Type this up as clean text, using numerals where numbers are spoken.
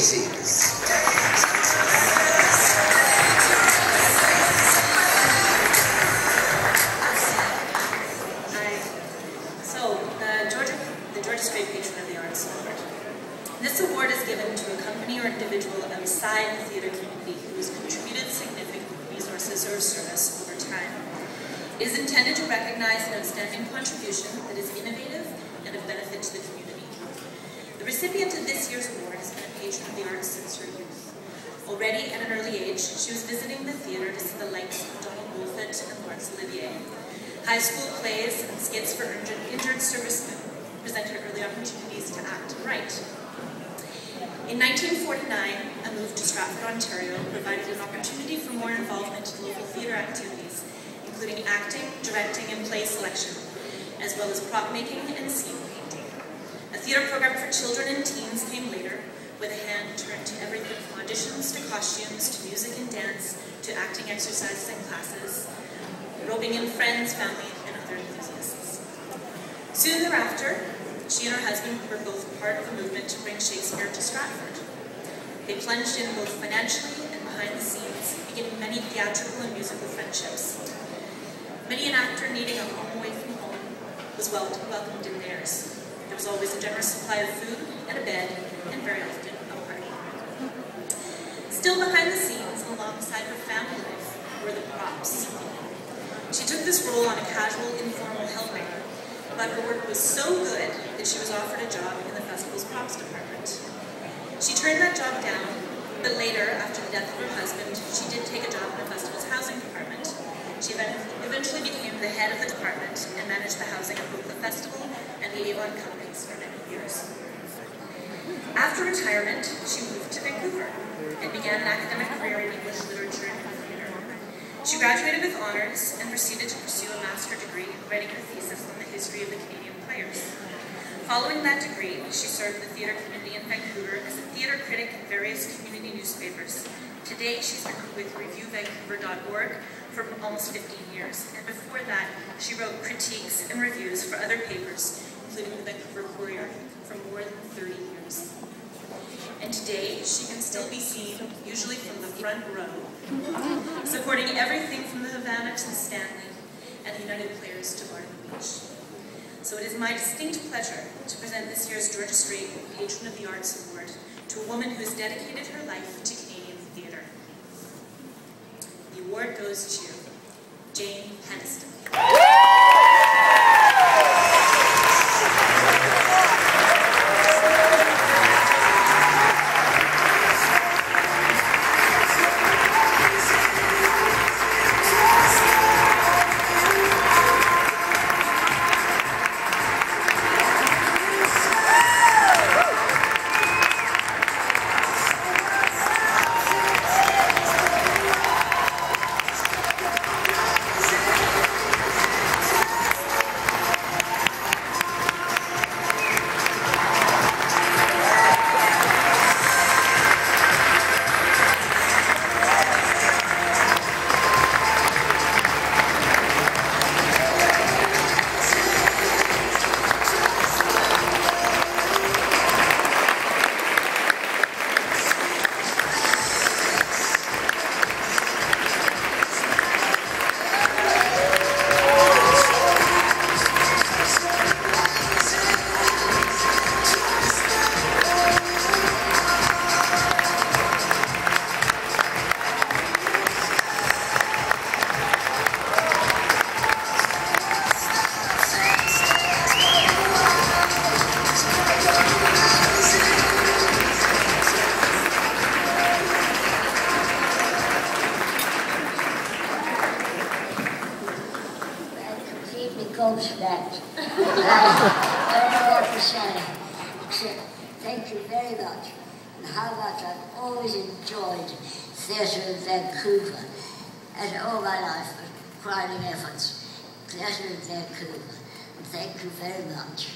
Macy's. Patron of the Arts Award. This award is given to a company or individual outside the theatre community who has contributed significant resources or service over time. It is intended to recognize an outstanding contribution that is innovative and of benefit to the community. The recipient of this year's award has been a patron of the arts since her youth. Already at an early age, she was visiting the theatre to see the likes of Donald Wolfett and Laurence Olivier. High school plays and skits for injured servicemen presented early opportunities to act and write. In 1949, a move to Stratford, Ontario provided an opportunity for more involvement in local theatre activities, including acting, directing, and play selection, as well as prop making and scene painting. A theatre program for children and teens came later, with a hand turned to everything from auditions to costumes to music and dance to acting exercises and classes, roping in friends, family, and other enthusiasts. Soon thereafter, she and her husband were both part of a movement to bring Shakespeare to Stratford. They plunged in both financially and behind the scenes, beginning many theatrical and musical friendships. Many an actor needing a home away from home was welcomed in theirs. There was always a generous supply of food and a bed, and very often a party. Still behind the scenes, alongside her family life, were the props. She took this role on a casual, informal helping, but her work was so good that she was offered a job in the festival's props department. She turned that job down, but later, after the death of her husband, she did take a job in the festival's housing department. She eventually became the head of the department and managed the housing of both the festival and the Avon companies for many years. After retirement, she moved to Vancouver and began an academic career in English literature and theatre. She graduated with honors and proceeded to pursue a master's degree, writing her thesis on the history of the Canadian players. Following that degree, she served the theatre community in Vancouver as a theatre critic in various community newspapers. Today, she's been with ReviewVancouver.org for almost 15 years, and before that, she wrote critiques and reviews for other papers, including the Vancouver Courier, for more than 30 years. And today, she can still be seen, usually from the front row, supporting everything from the Havana to the Stanley and the United Players to Garden Beach. So it is my distinct pleasure to present this year's Georgia Strait Patron of the Arts Award to a woman who has dedicated her life to Canadian theatre. The award goes to Jane Penistan. That. I don't know what to say, except thank you very much, and how much I've always enjoyed theatre in Vancouver, and all my life with crowning efforts. Theatre in Vancouver, and thank you very much.